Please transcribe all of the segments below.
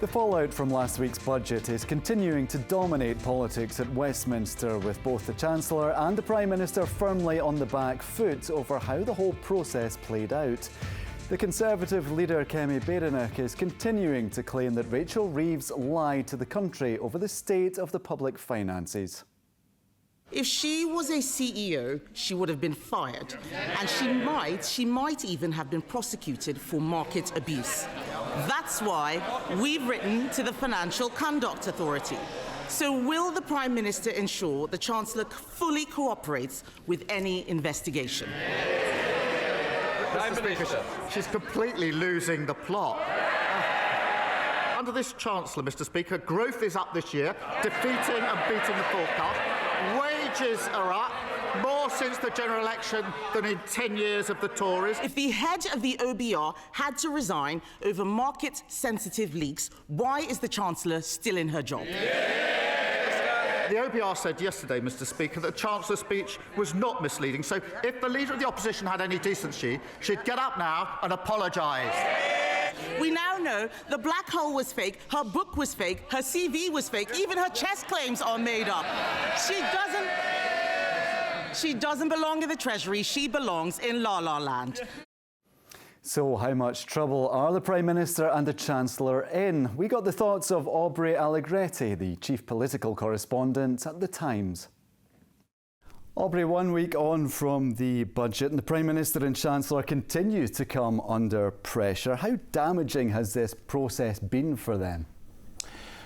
The fallout from last week's budget is continuing to dominate politics at Westminster, with both the Chancellor and the Prime Minister firmly on the back foot over how the whole process played out. The Conservative leader Kemi Badenoch is continuing to claim that Rachel Reeves lied to the country over the state of the public finances. If she was a CEO, she would have been fired, and she might even have been prosecuted for market abuse. That's why we've written to the Financial Conduct Authority. So will the Prime Minister ensure the Chancellor fully cooperates with any investigation? Mr. Speaker, she's completely losing the plot. Under this Chancellor, Mr. Speaker, growth is up this year, defeating and beating the forecast. Wages are up, more since the general election than in 10 years of the Tories. If the head of the OBR had to resign over market-sensitive leaks, why is the Chancellor still in her job? The OBR said yesterday, Mr. Speaker, that the Chancellor's speech was not misleading. So if the Leader of the Opposition had any decency, she'd get up now and apologise. We now know the black hole was fake, her book was fake, her CV was fake, even her chess claims are made up. She doesn't belong in the Treasury, she belongs in La La Land. So how much trouble are the Prime Minister and the Chancellor in? We got the thoughts of Aubrey Allegretti, the chief political correspondent at The Times. Aubrey, 1 week on from the budget, and the Prime Minister and Chancellor continue to come under pressure. How damaging has this process been for them?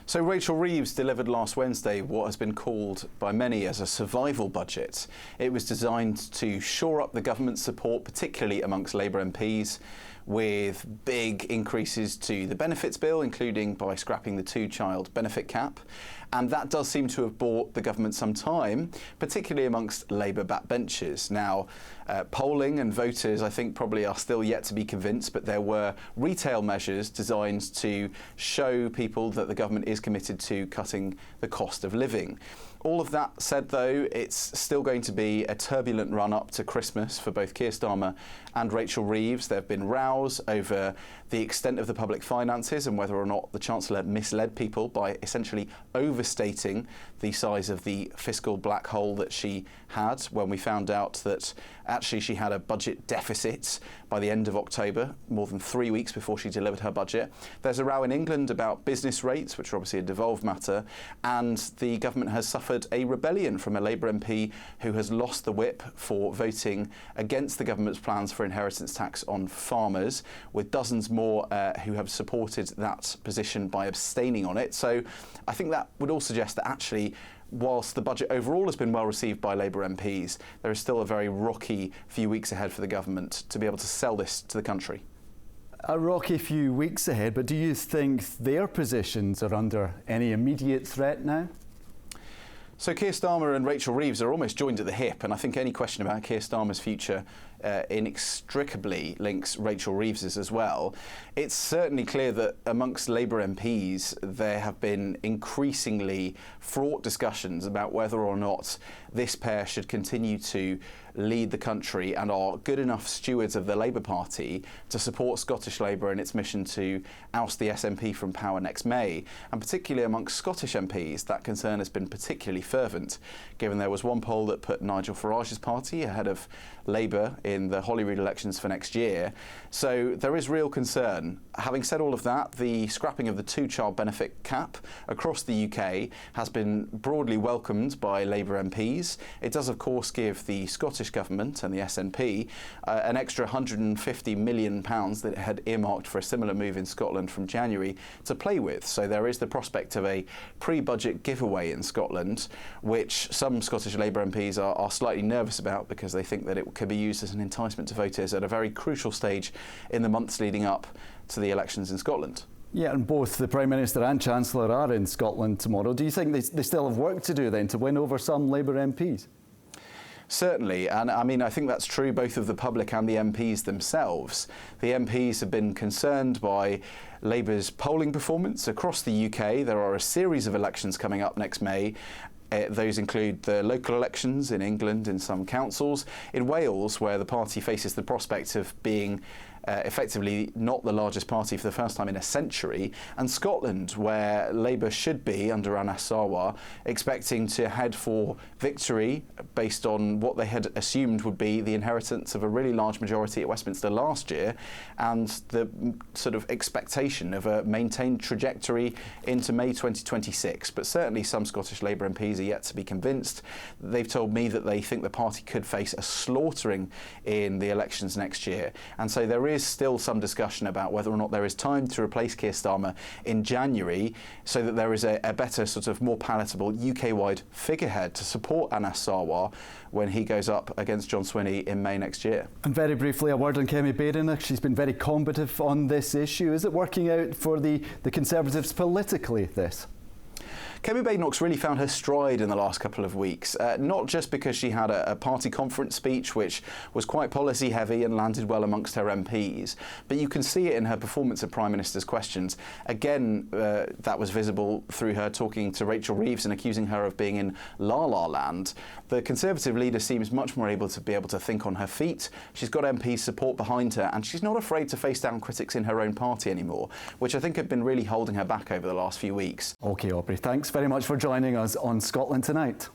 So Rachel Reeves delivered last Wednesday what has been called by many as a survival budget. It was designed to shore up the government's support, particularly amongst Labour MPs, with big increases to the benefits bill, including by scrapping the two-child benefit cap. And that does seem to have bought the government some time, particularly amongst Labour backbenchers. Now, polling and voters, I think, probably are still yet to be convinced, but there were retail measures designed to show people that the government is committed to cutting the cost of living. All of that said, though, it's still going to be a turbulent run-up to Christmas for both Keir Starmer and Rachel Reeves. There have been rows over the extent of the public finances and whether or not the Chancellor misled people by essentially overstating the size of the fiscal black hole that she had when we found out that actually she had a budget deficit by the end of October, more than 3 weeks before she delivered her budget. There's a row in England about business rates, which are obviously a devolved matter, and the government has suffered a rebellion from a Labour MP who has lost the whip for voting against the government's plans for inheritance tax on farmers, with dozens more who have supported that position by abstaining on it. So I think that would all suggest that actually, whilst the budget overall has been well received by Labour MPs, there is still a very rocky few weeks ahead for the government to be able to sell this to the country. A rocky few weeks ahead, but do you think their positions are under any immediate threat now? So Keir Starmer and Rachel Reeves are almost joined at the hip, and I think any question about Keir Starmer's future inextricably links Rachel Reeves's as well. It's certainly clear that amongst Labour MPs there have been increasingly fraught discussions about whether or not this pair should continue to lead the country and are good enough stewards of the Labour Party to support Scottish Labour in its mission to oust the SNP from power next May. And particularly amongst Scottish MPs, that concern has been particularly fervent, given there was one poll that put Nigel Farage's party ahead of Labour in the Holyrood elections for next year. So there is real concern. Having said all of that, the scrapping of the two-child benefit cap across the UK has been broadly welcomed by Labour MPs. It does, of course, give the Scottish Government and the SNP an extra £150 million that it had earmarked for a similar move in Scotland from January to play with. So there is the prospect of a pre-budget giveaway in Scotland, which some Scottish Labour MPs are slightly nervous about because they think that it could be used as an enticement to voters at a very crucial stage in the months leading up to the elections in Scotland. Yeah, and both the Prime Minister and Chancellor are in Scotland tomorrow. Do you think they still have work to do then to win over some Labour MPs? Certainly, and I mean, I think that's true both of the public and the MPs themselves. The MPs have been concerned by Labour's polling performance across the UK. There are a series of elections coming up next May. Those include the local elections in England, in some councils, in Wales, where the party faces the prospect of being effectively not the largest party for the first time in a century, and Scotland, where Labour should be, under Anas Sarwar, expecting to head for victory based on what they had assumed would be the inheritance of a really large majority at Westminster last year, and the sort of expectation of a maintained trajectory into May 2026. But certainly some Scottish Labour MPs are yet to be convinced. They've told me that they think the party could face a slaughtering in the elections next year. And so there is still some discussion about whether or not there is time to replace Keir Starmer in January, so that there is a better, sort of more palatable UK-wide figurehead to support Anas Sarwar when he goes up against John Swinney in May next year. And very briefly, a word on Kemi Badenoch. She's been very combative on this issue. Is it working out for the Conservatives politically, this? Kemi Badenoch's really found her stride in the last couple of weeks, not just because she had a party conference speech which was quite policy heavy and landed well amongst her MPs, but you can see it in her performance at Prime Minister's questions. Again, that was visible through her talking to Rachel Reeves and accusing her of being in La La Land. The Conservative leader seems much more able to think on her feet. She's got MPs' support behind her, and she's not afraid to face down critics in her own party anymore, which I think have been really holding her back over the last few weeks. OK, Aubrey, thanks very much for joining us on Scotland Tonight.